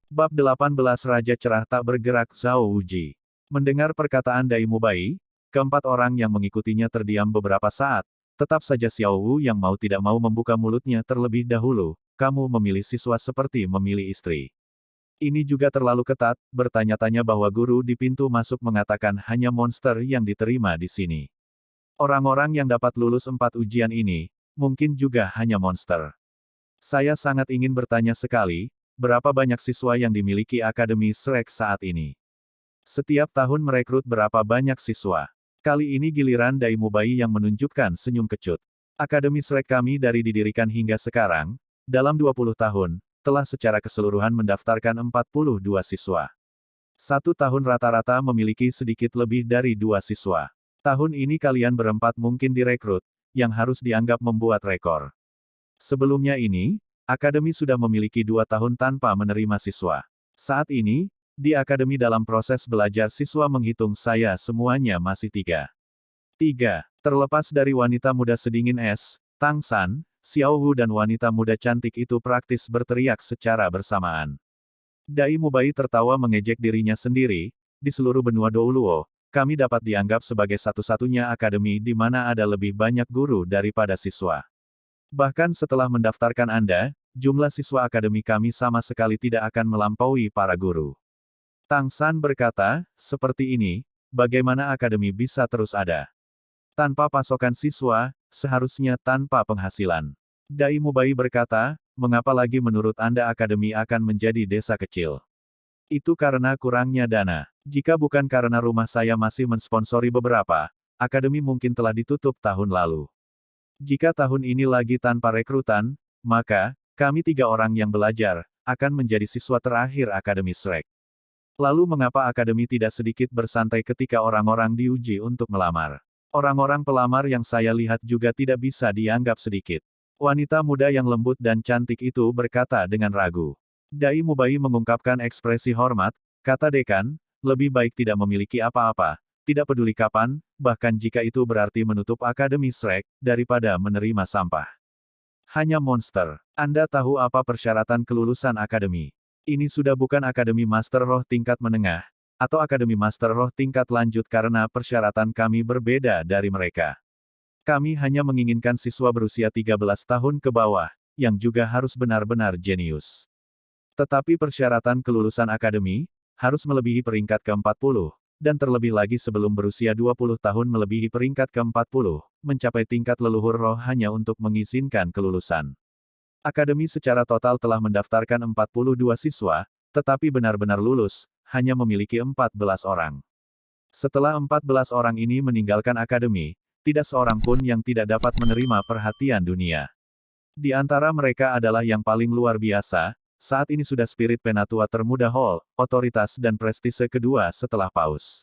Bab 18 Raja Cerah Tak Bergerak Zhao Wuji. Mendengar perkataan Dai Mubai, keempat orang yang mengikutinya terdiam beberapa saat. Tetap saja Xiao Wu yang mau tidak mau membuka mulutnya terlebih dahulu. Kamu memilih siswa seperti memilih istri. Ini juga terlalu ketat, bertanya-tanya bahwa guru di pintu masuk mengatakan hanya monster yang diterima di sini. Orang-orang yang dapat lulus 4 ujian ini, mungkin juga hanya monster. Saya sangat ingin bertanya sekali, berapa banyak siswa yang dimiliki Akademi Shrek saat ini? Setiap tahun merekrut berapa banyak siswa? Kali ini giliran Dai Mubai yang menunjukkan senyum kecut. Akademi Shrek kami dari didirikan hingga sekarang, dalam 20 tahun, telah secara keseluruhan mendaftarkan 42 siswa. Satu tahun rata-rata memiliki sedikit lebih dari 2 siswa. Tahun ini kalian berempat mungkin direkrut, yang harus dianggap membuat rekor. Sebelumnya ini, Akademi sudah memiliki 2 tahun tanpa menerima siswa. Saat ini, di Akademi dalam proses belajar siswa menghitung saya semuanya masih 3. Terlepas dari wanita muda sedingin es, Tang San, Xiao Wu dan wanita muda cantik itu praktis berteriak secara bersamaan. Dai Mubai tertawa mengejek dirinya sendiri, di seluruh benua Douluo, kami dapat dianggap sebagai satu-satunya akademi di mana ada lebih banyak guru daripada siswa. Bahkan setelah mendaftarkan Anda, jumlah siswa akademi kami sama sekali tidak akan melampaui para guru. Tang San berkata, seperti ini, bagaimana akademi bisa terus ada? Tanpa pasokan siswa, seharusnya tanpa penghasilan. Dai Mubai berkata, mengapa lagi menurut Anda akademi akan menjadi desa kecil? Itu karena kurangnya dana. Jika bukan karena rumah saya masih mensponsori beberapa, akademi mungkin telah ditutup tahun lalu. Jika tahun ini lagi tanpa rekrutan, maka, kami 3 orang yang belajar, akan menjadi siswa terakhir Akademi Shrek. Lalu mengapa Akademi tidak sedikit bersantai ketika orang-orang diuji untuk melamar? Orang-orang pelamar yang saya lihat juga tidak bisa dianggap sedikit. Wanita muda yang lembut dan cantik itu berkata dengan ragu. Dai Mubai mengungkapkan ekspresi hormat, kata dekan, lebih baik tidak memiliki apa-apa. Tidak peduli kapan, bahkan jika itu berarti menutup Akademi Shrek, daripada menerima sampah. Hanya monster. Anda tahu apa persyaratan kelulusan akademi? Ini sudah bukan Akademi Master Roh tingkat menengah, atau Akademi Master Roh tingkat lanjut karena persyaratan kami berbeda dari mereka. Kami hanya menginginkan siswa berusia 13 tahun ke bawah, yang juga harus benar-benar jenius. Tetapi persyaratan kelulusan akademi, harus melebihi peringkat ke-40. Dan terlebih lagi sebelum berusia 20 tahun melebihi peringkat ke-40, mencapai tingkat leluhur roh hanya untuk mengizinkan kelulusan. Akademi secara total telah mendaftarkan 42 siswa, tetapi benar-benar lulus, hanya memiliki 14 orang. Setelah 14 orang ini meninggalkan akademi, tidak seorang pun yang tidak dapat menerima perhatian dunia. Di antara mereka adalah yang paling luar biasa, saat ini sudah spirit penatua termuda Hall, otoritas dan prestise kedua setelah Paus.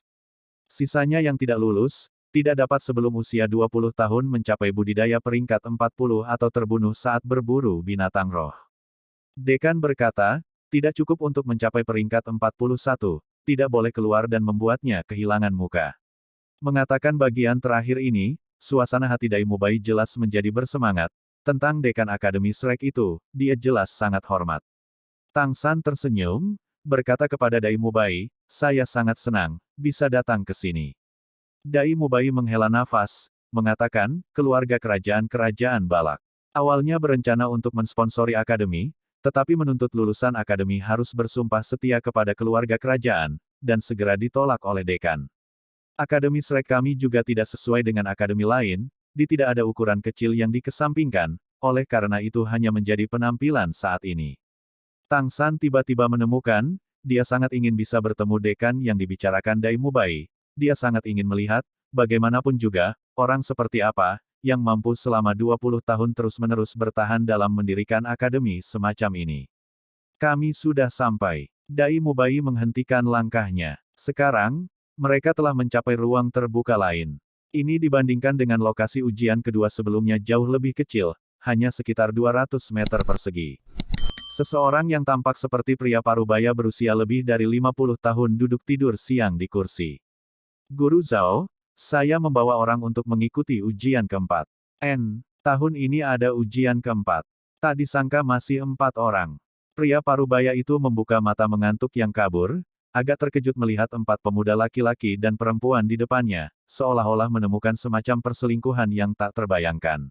Sisanya yang tidak lulus, tidak dapat sebelum usia 20 tahun mencapai budidaya peringkat 40 atau terbunuh saat berburu binatang roh. Dekan berkata, tidak cukup untuk mencapai peringkat 41, tidak boleh keluar dan membuatnya kehilangan muka. Mengatakan bagian terakhir ini, suasana hati Dai Mubai jelas menjadi bersemangat. Tentang dekan Akademi Shrek itu, dia jelas sangat hormat. Tang San tersenyum, berkata kepada Dai Mubai, saya sangat senang, bisa datang ke sini. Dai Mubai menghela nafas, mengatakan, keluarga kerajaan Balak. Awalnya berencana untuk mensponsori akademi, tetapi menuntut lulusan akademi harus bersumpah setia kepada keluarga kerajaan, dan segera ditolak oleh dekan. Akademi Shrek kami juga tidak sesuai dengan akademi lain, tidak ada ukuran kecil yang dikesampingkan, oleh karena itu hanya menjadi penampilan saat ini. Tang San tiba-tiba menemukan, dia sangat ingin bisa bertemu dekan yang dibicarakan Dai Mubai. Dia sangat ingin melihat, bagaimanapun juga, orang seperti apa, yang mampu selama 20 tahun terus-menerus bertahan dalam mendirikan akademi semacam ini. Kami sudah sampai. Dai Mubai menghentikan langkahnya. Sekarang, mereka telah mencapai ruang terbuka lain. Ini dibandingkan dengan lokasi ujian kedua sebelumnya jauh lebih kecil, hanya sekitar 200 meter persegi. Seseorang yang tampak seperti pria parubaya berusia lebih dari 50 tahun duduk tidur siang di kursi. Guru Zhao, saya membawa orang untuk mengikuti ujian keempat. Tahun ini ada ujian keempat. Tak disangka masih 4 orang. Pria parubaya itu membuka mata mengantuk yang kabur, agak terkejut melihat 4 pemuda laki-laki dan perempuan di depannya, seolah-olah menemukan semacam perselingkuhan yang tak terbayangkan.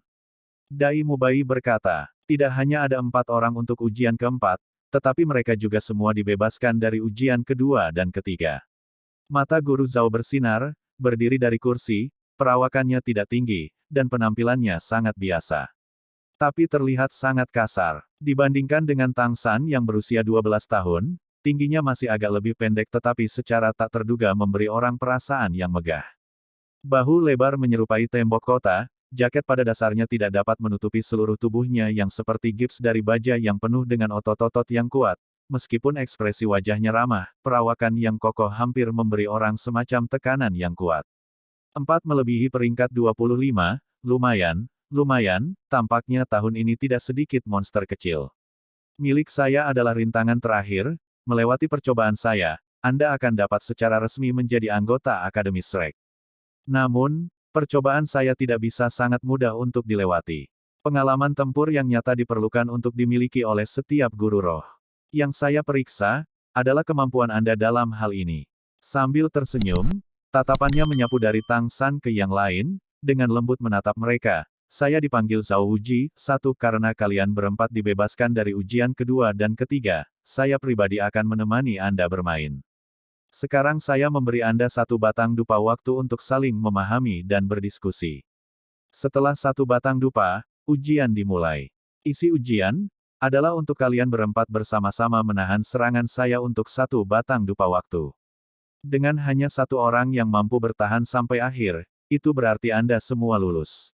Dai Mubai berkata, tidak hanya ada 4 orang untuk ujian keempat, tetapi mereka juga semua dibebaskan dari ujian kedua dan ketiga. Mata Guru Zhao bersinar, berdiri dari kursi, perawakannya tidak tinggi, dan penampilannya sangat biasa. Tapi terlihat sangat kasar. Dibandingkan dengan Tang San yang berusia 12 tahun, tingginya masih agak lebih pendek tetapi secara tak terduga memberi orang perasaan yang megah. Bahu lebar menyerupai tembok kota, jaket pada dasarnya tidak dapat menutupi seluruh tubuhnya yang seperti gips dari baja yang penuh dengan otot-otot yang kuat. Meskipun ekspresi wajahnya ramah, perawakan yang kokoh hampir memberi orang semacam tekanan yang kuat. 4 melebihi peringkat 25, lumayan, tampaknya tahun ini tidak sedikit monster kecil. Milik saya adalah rintangan terakhir, melewati percobaan saya, Anda akan dapat secara resmi menjadi anggota Akademi Shrek. Namun, percobaan saya tidak bisa sangat mudah untuk dilewati. Pengalaman tempur yang nyata diperlukan untuk dimiliki oleh setiap guru roh. Yang saya periksa, adalah kemampuan Anda dalam hal ini. Sambil tersenyum, tatapannya menyapu dari Tang San ke yang lain, dengan lembut menatap mereka. Saya dipanggil Zhao Wuji, 1 karena kalian berempat dibebaskan dari ujian kedua dan ketiga, saya pribadi akan menemani Anda bermain. Sekarang saya memberi Anda 1 batang dupa waktu untuk saling memahami dan berdiskusi. Setelah 1 batang dupa, ujian dimulai. Isi ujian adalah untuk kalian berempat bersama-sama menahan serangan saya untuk 1 batang dupa waktu. Dengan hanya 1 orang yang mampu bertahan sampai akhir, itu berarti Anda semua lulus.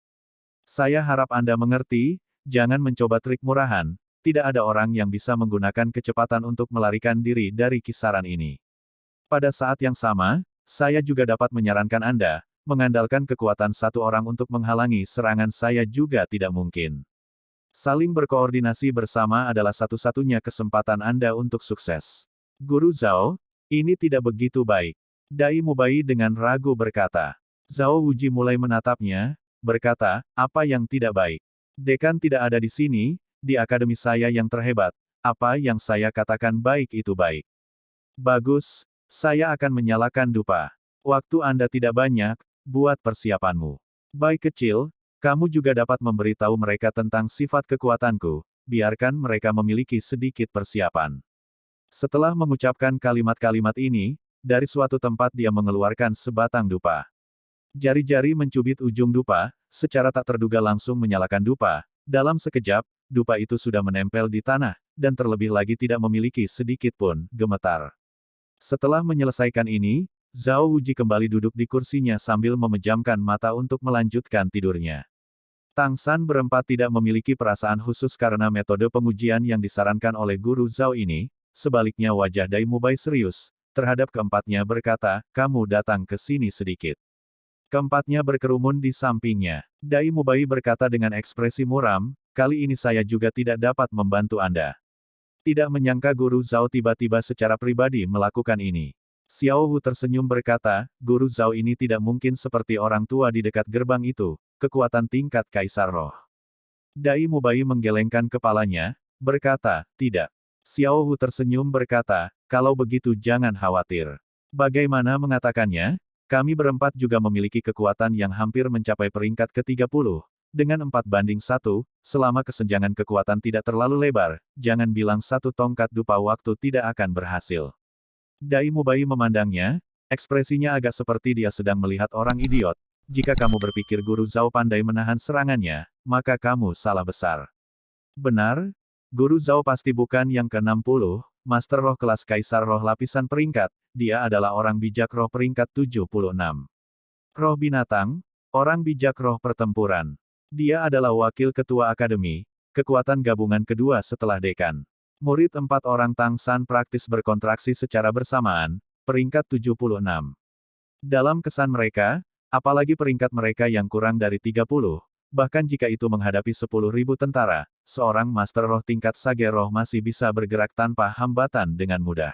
Saya harap Anda mengerti, jangan mencoba trik murahan, tidak ada orang yang bisa menggunakan kecepatan untuk melarikan diri dari kisaran ini. Pada saat yang sama, saya juga dapat menyarankan Anda, mengandalkan kekuatan 1 orang untuk menghalangi serangan saya juga tidak mungkin. Saling berkoordinasi bersama adalah satu-satunya kesempatan Anda untuk sukses. Guru Zhao, ini tidak begitu baik. Dai Mubai dengan ragu berkata. Zhao Wuji mulai menatapnya, berkata, apa yang tidak baik? Dekan tidak ada di sini, di akademi saya yang terhebat, apa yang saya katakan baik itu baik. Bagus, saya akan menyalakan dupa. Waktu Anda tidak banyak, buat persiapanmu. Baik kecil, kamu juga dapat memberitahu mereka tentang sifat kekuatanku, biarkan mereka memiliki sedikit persiapan. Setelah mengucapkan kalimat-kalimat ini, dari suatu tempat dia mengeluarkan sebatang dupa. Jari-jari mencubit ujung dupa, secara tak terduga langsung menyalakan dupa. Dalam sekejap, dupa itu sudah menempel di tanah, dan terlebih lagi tidak memiliki sedikit pun gemetar. Setelah menyelesaikan ini, Zhao Wuji kembali duduk di kursinya sambil memejamkan mata untuk melanjutkan tidurnya. Tang San berempat tidak memiliki perasaan khusus karena metode pengujian yang disarankan oleh Guru Zhao ini, sebaliknya wajah Dai Mubai serius, terhadap keempatnya berkata, kamu datang ke sini sedikit. Keempatnya berkerumun di sampingnya. Dai Mubai berkata dengan ekspresi muram, kali ini saya juga tidak dapat membantu Anda. Tidak menyangka Guru Zhao tiba-tiba secara pribadi melakukan ini. Xiao Wu tersenyum berkata, Guru Zhao ini tidak mungkin seperti orang tua di dekat gerbang itu, kekuatan tingkat Kaisar Roh. Dai Mubai menggelengkan kepalanya, berkata, tidak. Xiao Wu tersenyum berkata, kalau begitu jangan khawatir. Bagaimana mengatakannya? Kami berempat juga memiliki kekuatan yang hampir mencapai peringkat ke-30. Dengan 4-1, selama kesenjangan kekuatan tidak terlalu lebar, jangan bilang 1 tongkat dupa waktu tidak akan berhasil. Dai Mubai memandangnya, ekspresinya agak seperti dia sedang melihat orang idiot. Jika kamu berpikir Guru Zhao pandai menahan serangannya, maka kamu salah besar. Benar, Guru Zhao pasti bukan yang ke-60, Master Roh kelas Kaisar Roh lapisan peringkat, dia adalah orang bijak roh peringkat 76. Roh binatang, orang bijak roh pertempuran. Dia adalah wakil ketua akademi, kekuatan gabungan kedua setelah dekan. Murid 4 orang Tang San praktis berkontraksi secara bersamaan, peringkat 76. Dalam kesan mereka, apalagi peringkat mereka yang kurang dari 30, bahkan jika itu menghadapi 10.000 tentara, seorang Master Roh tingkat Sage Roh masih bisa bergerak tanpa hambatan dengan mudah.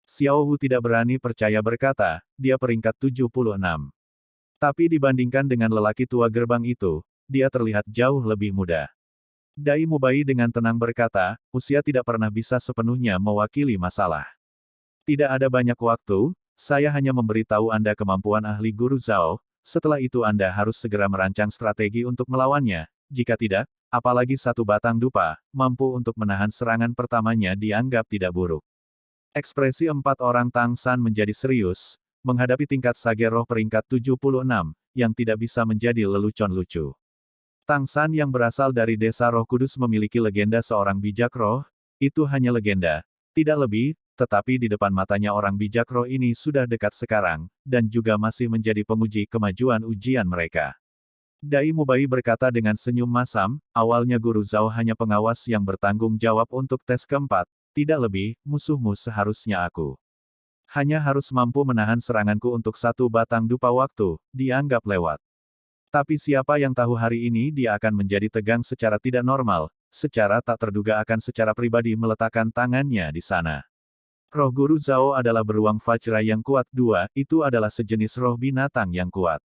Xiao Wu tidak berani percaya berkata, dia peringkat 76. Tapi dibandingkan dengan lelaki tua gerbang itu, dia terlihat jauh lebih muda. Dai Mubai dengan tenang berkata, usia tidak pernah bisa sepenuhnya mewakili masalah. Tidak ada banyak waktu, saya hanya memberitahu Anda kemampuan ahli guru Zhao, setelah itu Anda harus segera merancang strategi untuk melawannya, jika tidak, apalagi satu batang dupa, mampu untuk menahan serangan pertamanya dianggap tidak buruk. Ekspresi empat orang Tang San menjadi serius, menghadapi tingkat sage roh peringkat 76, yang tidak bisa menjadi lelucon lucu. Tang San yang berasal dari desa Roh Kudus memiliki legenda seorang bijak roh, itu hanya legenda, tidak lebih, tetapi di depan matanya orang bijak roh ini sudah dekat sekarang, dan juga masih menjadi penguji kemajuan ujian mereka. Dai Mubai berkata dengan senyum masam, awalnya Guru Zhao hanya pengawas yang bertanggung jawab untuk tes keempat, tidak lebih, musuhmu seharusnya aku. Hanya harus mampu menahan seranganku untuk satu batang dupa waktu, dianggap lewat. Tapi siapa yang tahu hari ini dia akan menjadi tegang secara tidak normal, secara tak terduga akan secara pribadi meletakkan tangannya di sana. Roh Guru Zhao adalah beruang Vajra yang kuat dua, itu adalah sejenis roh binatang yang kuat.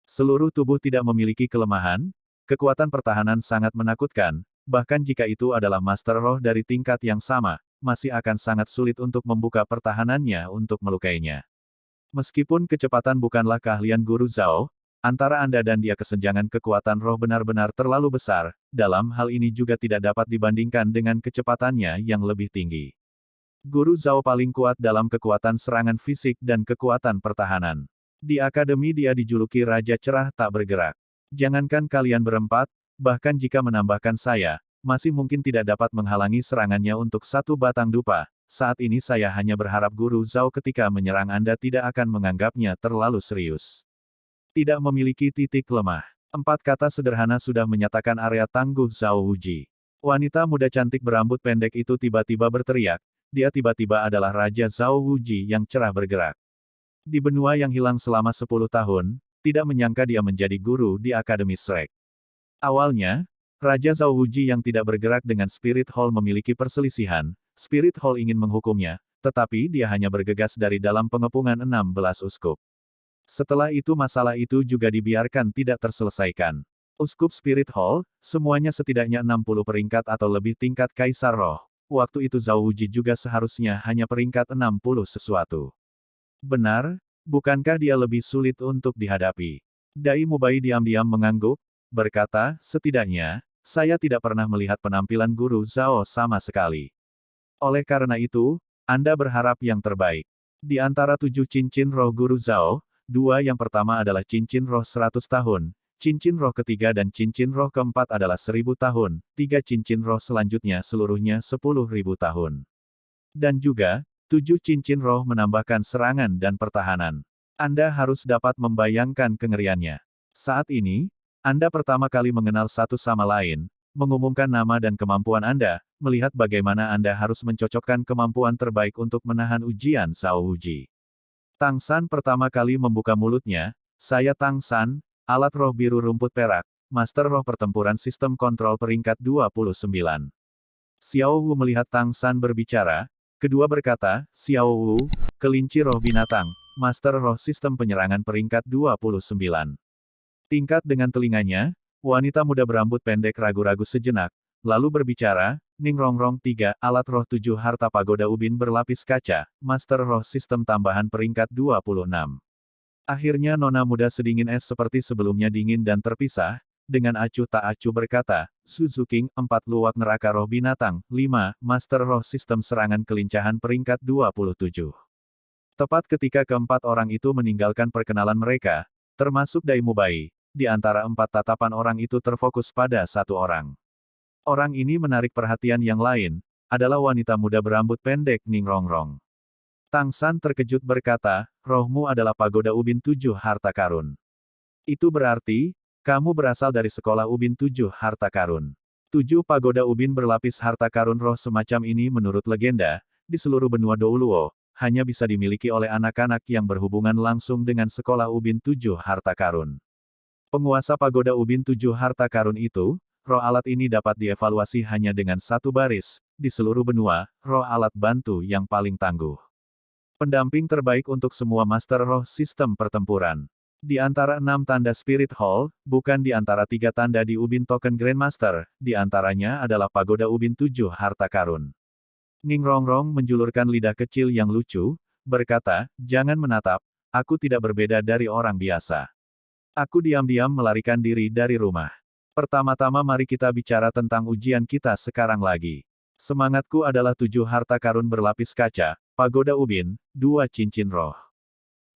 Seluruh tubuh tidak memiliki kelemahan, kekuatan pertahanan sangat menakutkan, bahkan jika itu adalah master roh dari tingkat yang sama, masih akan sangat sulit untuk membuka pertahanannya untuk melukainya. Meskipun kecepatan bukanlah keahlian Guru Zhao, antara Anda dan dia kesenjangan kekuatan roh benar-benar terlalu besar, dalam hal ini juga tidak dapat dibandingkan dengan kecepatannya yang lebih tinggi. Guru Zhao paling kuat dalam kekuatan serangan fisik dan kekuatan pertahanan. Di akademi dia dijuluki Raja Cerah Tak Bergerak. Jangankan kalian berempat, bahkan jika menambahkan saya, masih mungkin tidak dapat menghalangi serangannya untuk satu batang dupa. Saat ini saya hanya berharap Guru Zhao ketika menyerang Anda tidak akan menganggapnya terlalu serius. Tidak memiliki titik lemah. Empat kata sederhana sudah menyatakan area tangguh Zhao Wuji. Wanita muda cantik berambut pendek itu tiba-tiba berteriak, dia tiba-tiba adalah Raja Zhao Wuji yang cerah bergerak. Di benua yang hilang selama 10 tahun, tidak menyangka dia menjadi guru di Akademi Shrek. Awalnya, Raja Zhao Wuji yang tidak bergerak dengan Spirit Hall memiliki perselisihan, Spirit Hall ingin menghukumnya, tetapi dia hanya bergegas dari dalam pengepungan 16 uskup. Setelah itu masalah itu juga dibiarkan tidak terselesaikan. Uskup Spirit Hall, semuanya setidaknya 60 peringkat atau lebih tingkat Kaisar Roh. Waktu itu Zhao Wuji juga seharusnya hanya peringkat 60 sesuatu. Benar, bukankah dia lebih sulit untuk dihadapi? Dai Mubai diam-diam mengangguk, berkata, setidaknya, saya tidak pernah melihat penampilan Guru Zhao sama sekali. Oleh karena itu, Anda berharap yang terbaik. Di antara 7 cincin roh Guru Zhao, 2 yang pertama adalah cincin roh 100 tahun, cincin roh ketiga dan cincin roh keempat adalah 1000 tahun, 3 cincin roh selanjutnya seluruhnya 10.000 tahun. Dan juga, 7 cincin roh menambahkan serangan dan pertahanan. Anda harus dapat membayangkan kengeriannya. Saat ini, Anda pertama kali mengenal satu sama lain, mengumumkan nama dan kemampuan Anda, melihat bagaimana Anda harus mencocokkan kemampuan terbaik untuk menahan ujian Zhao Wuji. Tang San pertama kali membuka mulutnya, saya Tang San, alat roh biru rumput perak, master roh pertempuran sistem kontrol peringkat 29. Xiao Wu melihat Tang San berbicara, kedua berkata, Xiao Wu, kelinci roh binatang, master roh sistem penyerangan peringkat 29. Tingkat dengan telinganya, wanita muda berambut pendek ragu-ragu sejenak, lalu berbicara, Ning Rongrong 3, alat roh 7 harta pagoda ubin berlapis kaca, master roh sistem tambahan peringkat 26. Akhirnya nona muda sedingin es seperti sebelumnya dingin dan terpisah, dengan acuh tak acuh berkata, Suzuking, 4 luwak neraka roh binatang, 5, master roh sistem serangan kelincahan peringkat 27. Tepat ketika keempat orang itu meninggalkan perkenalan mereka, termasuk Dai Mubai, di antara 4 tatapan orang itu terfokus pada satu orang. Orang ini menarik perhatian yang lain, adalah wanita muda berambut pendek Ning Rongrong. Tang San terkejut berkata, rohmu adalah pagoda ubin 7 harta karun. Itu berarti, kamu berasal dari sekolah ubin 7 harta karun. 7 pagoda ubin berlapis harta karun roh semacam ini menurut legenda, di seluruh benua Douluo, hanya bisa dimiliki oleh anak-anak yang berhubungan langsung dengan sekolah ubin 7 harta karun. Penguasa pagoda ubin 7 harta karun itu, roh alat ini dapat dievaluasi hanya dengan satu baris, di seluruh benua, roh alat bantu yang paling tangguh. Pendamping terbaik untuk semua master roh sistem pertempuran. Di antara 6 tanda Spirit Hall, bukan di antara 3 tanda di ubin token Grandmaster, di antaranya adalah pagoda ubin 7 harta karun. Ning Rongrong menjulurkan lidah kecil yang lucu, berkata, "Jangan menatap, aku tidak berbeda dari orang biasa. Aku diam-diam melarikan diri dari rumah. Pertama-tama mari kita bicara tentang ujian kita sekarang lagi. Semangatku adalah 7 harta karun berlapis kaca, pagoda ubin, 2 cincin roh.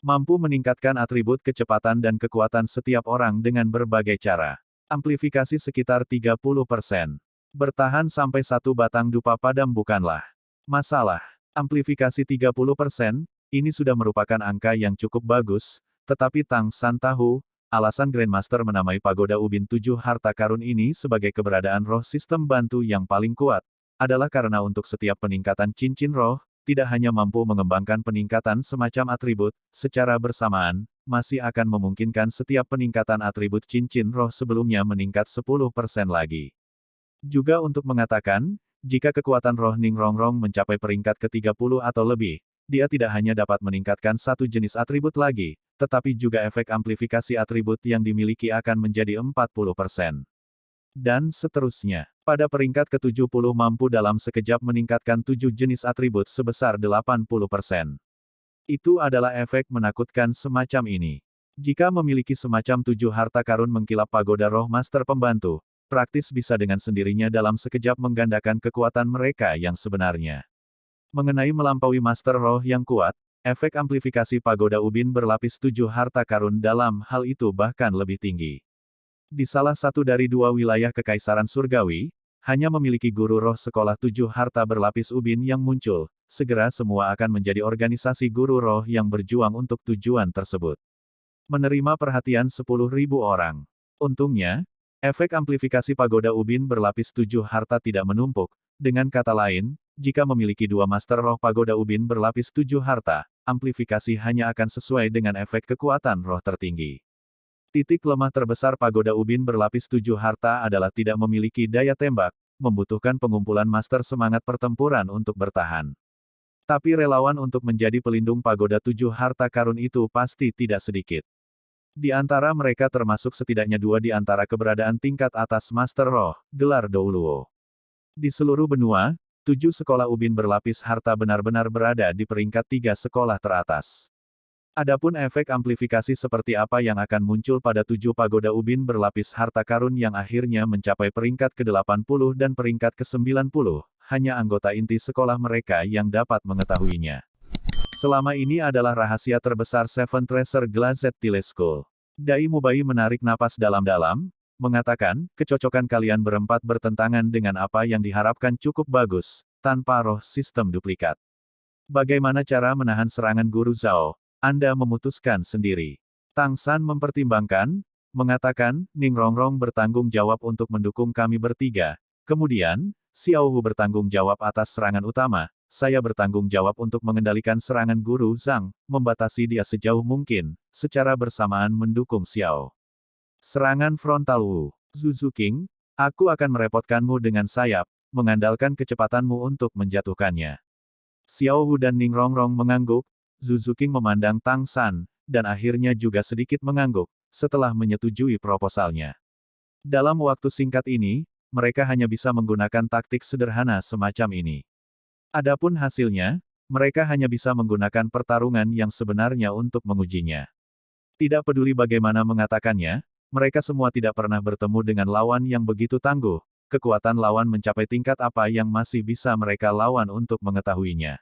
Mampu meningkatkan atribut kecepatan dan kekuatan setiap orang dengan berbagai cara. Amplifikasi sekitar 30%. Bertahan sampai 1 batang dupa padam bukanlah masalah. Amplifikasi 30%, ini sudah merupakan angka yang cukup bagus, tetapi Tang San tahu, alasan Grandmaster menamai pagoda ubin 7 harta karun ini sebagai keberadaan roh sistem bantu yang paling kuat, adalah karena untuk setiap peningkatan cincin roh, tidak hanya mampu mengembangkan peningkatan semacam atribut, secara bersamaan, masih akan memungkinkan setiap peningkatan atribut cincin roh sebelumnya meningkat 10% lagi. Juga untuk mengatakan, jika kekuatan roh Ning Rongrong mencapai peringkat ke-30 atau lebih, dia tidak hanya dapat meningkatkan satu jenis atribut lagi, tetapi juga efek amplifikasi atribut yang dimiliki akan menjadi 40%. Dan seterusnya. Pada peringkat ke-70 mampu dalam sekejap meningkatkan 7 jenis atribut sebesar 80%. Itu adalah efek menakutkan semacam ini. Jika memiliki semacam 7 harta karun mengkilap pagoda roh master pembantu, praktis bisa dengan sendirinya dalam sekejap menggandakan kekuatan mereka yang sebenarnya. Mengenai melampaui master roh yang kuat, efek amplifikasi pagoda ubin berlapis 7 harta karun dalam hal itu bahkan lebih tinggi. Di salah satu dari 2 wilayah Kekaisaran Surgawi, hanya memiliki guru roh sekolah 7 harta berlapis ubin yang muncul, segera semua akan menjadi organisasi guru roh yang berjuang untuk tujuan tersebut. Menerima perhatian 10.000 orang. Untungnya, efek amplifikasi pagoda ubin berlapis 7 harta tidak menumpuk, dengan kata lain, jika memiliki 2 master roh pagoda ubin berlapis 7 harta, amplifikasi hanya akan sesuai dengan efek kekuatan roh tertinggi. Titik lemah terbesar pagoda ubin berlapis 7 harta adalah tidak memiliki daya tembak, membutuhkan pengumpulan master semangat pertempuran untuk bertahan. Tapi relawan untuk menjadi pelindung pagoda 7 harta karun itu pasti tidak sedikit. Di antara mereka termasuk setidaknya 2 di antara keberadaan tingkat atas master roh, gelar Douluo. Di seluruh benua, 7 sekolah ubin berlapis harta benar-benar berada di peringkat 3 sekolah teratas. Adapun efek amplifikasi seperti apa yang akan muncul pada 7 pagoda ubin berlapis harta karun yang akhirnya mencapai peringkat ke-80 dan peringkat ke-90, hanya anggota inti sekolah mereka yang dapat mengetahuinya. Selama ini adalah rahasia terbesar Seven Treasure Glazed Teleschool. Dai Mubai menarik napas dalam-dalam, mengatakan, kecocokan kalian berempat bertentangan dengan apa yang diharapkan cukup bagus, tanpa roh sistem duplikat. Bagaimana cara menahan serangan Guru Zhao? Anda memutuskan sendiri. Tang San mempertimbangkan, mengatakan, Ning Rongrong bertanggung jawab untuk mendukung kami bertiga. Kemudian, Xiao Hu bertanggung jawab atas serangan utama, saya bertanggung jawab untuk mengendalikan serangan Guru Zhang, membatasi dia sejauh mungkin, secara bersamaan mendukung Xiao. Serangan frontal Wu. Zuzu King, aku akan merepotkanmu dengan sayap, mengandalkan kecepatanmu untuk menjatuhkannya. Xiao Hu dan Ning Rongrong mengangguk. Zuzu King memandang Tang San, dan akhirnya juga sedikit mengangguk, setelah menyetujui proposalnya. Dalam waktu singkat ini, mereka hanya bisa menggunakan taktik sederhana semacam ini. Adapun hasilnya, mereka hanya bisa menggunakan pertarungan yang sebenarnya untuk mengujinya. Tidak peduli bagaimana mengatakannya, mereka semua tidak pernah bertemu dengan lawan yang begitu tangguh, kekuatan lawan mencapai tingkat apa yang masih bisa mereka lawan untuk mengetahuinya.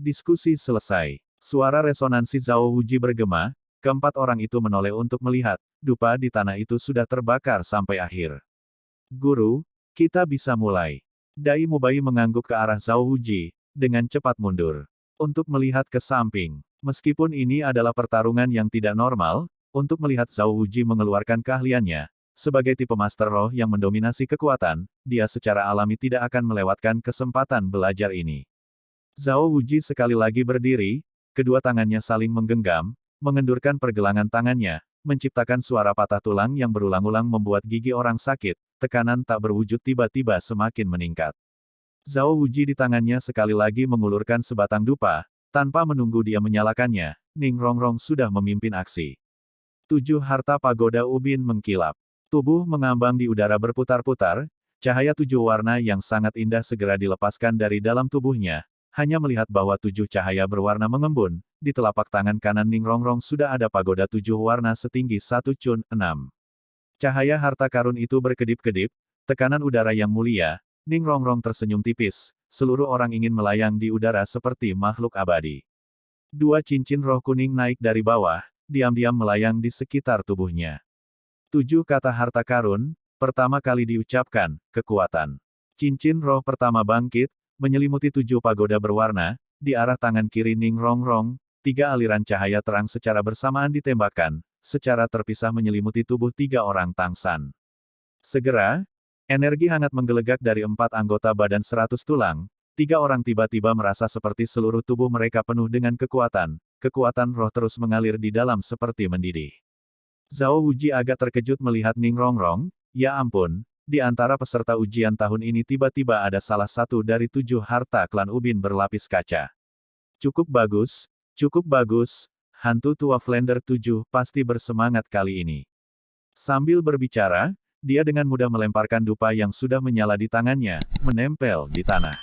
Diskusi selesai. Suara resonansi Zhao Wuji bergema, keempat orang itu menoleh untuk melihat, dupa di tanah itu sudah terbakar sampai akhir. Guru, kita bisa mulai. Dai Mubai mengangguk ke arah Zhao Wuji, dengan cepat mundur. Untuk melihat ke samping. Meskipun ini adalah pertarungan yang tidak normal, untuk melihat Zhao Wuji mengeluarkan keahliannya, sebagai tipe master roh yang mendominasi kekuatan, dia secara alami tidak akan melewatkan kesempatan belajar ini. Zhao Wuji sekali lagi berdiri, kedua tangannya saling menggenggam, mengendurkan pergelangan tangannya, menciptakan suara patah tulang yang berulang-ulang membuat gigi orang sakit, tekanan tak berwujud tiba-tiba semakin meningkat. Zhao Wuji di tangannya sekali lagi mengulurkan sebatang dupa, tanpa menunggu dia menyalakannya, Ning Rongrong sudah memimpin aksi. 7 harta pagoda ubin mengkilap. Tubuh mengambang di udara berputar-putar, cahaya 7 warna yang sangat indah segera dilepaskan dari dalam tubuhnya. Hanya melihat bahwa 7 cahaya berwarna mengembun, di telapak tangan kanan Ning Rongrong sudah ada pagoda 7 warna setinggi 1 cun, 6. Cahaya harta karun itu berkedip-kedip, tekanan udara yang mulia, Ning Rongrong tersenyum tipis, seluruh orang ingin melayang di udara seperti makhluk abadi. 2 cincin roh kuning naik dari bawah, diam-diam melayang di sekitar tubuhnya. 7 kata harta karun, pertama kali diucapkan, kekuatan. Cincin roh pertama bangkit, menyelimuti 7 pagoda berwarna, di arah tangan kiri Ning Rongrong, 3 aliran cahaya terang secara bersamaan ditembakkan, secara terpisah menyelimuti tubuh 3 orang Tangsan. Segera, energi hangat menggelegak dari 4 anggota badan 100 tulang, 3 orang tiba-tiba merasa seperti seluruh tubuh mereka penuh dengan kekuatan roh terus mengalir di dalam seperti mendidih. Zhao Wuji agak terkejut melihat Ning Rongrong, ya ampun, di antara peserta ujian tahun ini tiba-tiba ada salah satu dari 7 harta klan ubin berlapis kaca. Cukup bagus, hantu tua Flender 7 pasti bersemangat kali ini. Sambil berbicara, dia dengan mudah melemparkan dupa yang sudah menyala di tangannya, menempel di tanah.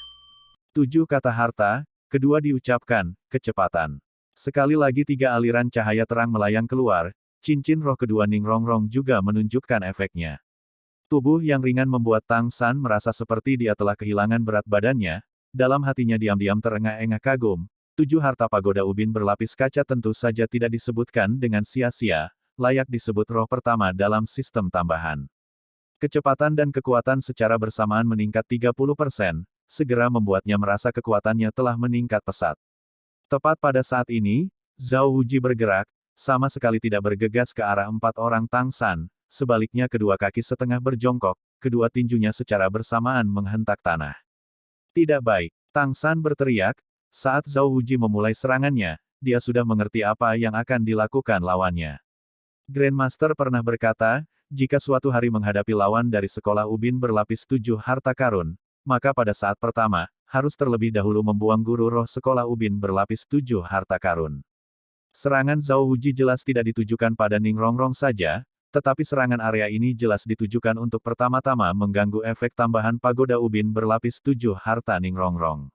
7 kata harta, kedua diucapkan, kecepatan. Sekali lagi 3 aliran cahaya terang melayang keluar, cincin roh kedua Ning Rongrong juga menunjukkan efeknya. Tubuh yang ringan membuat Tang San merasa seperti dia telah kehilangan berat badannya, dalam hatinya diam-diam terengah-engah kagum. 7 harta pagoda ubin berlapis kaca tentu saja tidak disebutkan dengan sia-sia, layak disebut roh pertama dalam sistem tambahan. Kecepatan dan kekuatan secara bersamaan meningkat 30%, segera membuatnya merasa kekuatannya telah meningkat pesat. Tepat pada saat ini, Zhao Wuji bergerak, sama sekali tidak bergegas ke arah 4 orang Tangsan, sebaliknya kedua kaki setengah berjongkok, kedua tinjunya secara bersamaan menghentak tanah. Tidak baik, Tangsan berteriak, saat Zhao Wuji memulai serangannya, dia sudah mengerti apa yang akan dilakukan lawannya. Grandmaster pernah berkata, jika suatu hari menghadapi lawan dari sekolah ubin berlapis 7 harta karun, maka pada saat pertama, harus terlebih dahulu membuang guru roh sekolah ubin berlapis 7 harta karun. Serangan Zhao Wuji jelas tidak ditujukan pada Ning Rongrong saja, tetapi serangan area ini jelas ditujukan untuk pertama-tama mengganggu efek tambahan pagoda ubin berlapis 7 harta Ning Rongrong.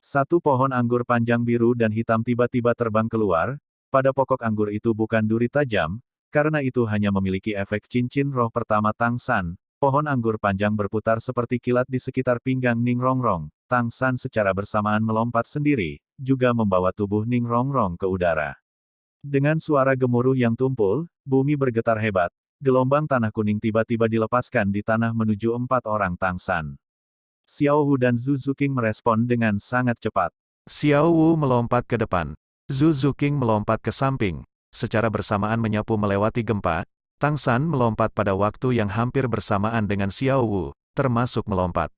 Satu pohon anggur panjang biru dan hitam tiba-tiba terbang keluar, pada pokok anggur itu bukan duri tajam, karena itu hanya memiliki efek cincin roh pertama Tang San. Pohon anggur panjang berputar seperti kilat di sekitar pinggang Ning Rongrong. Tang San secara bersamaan melompat sendiri, juga membawa tubuh Ning Rongrong ke udara. Dengan suara gemuruh yang tumpul, bumi bergetar hebat, gelombang tanah kuning tiba-tiba dilepaskan di tanah menuju 4 orang Tangsan. Xiao Wu dan Zhu Zuqing merespon dengan sangat cepat. Xiao Wu melompat ke depan. Zhu Zuqing melompat ke samping. Secara bersamaan menyapu melewati gempa, Tangsan melompat pada waktu yang hampir bersamaan dengan Xiao Wu, termasuk melompat.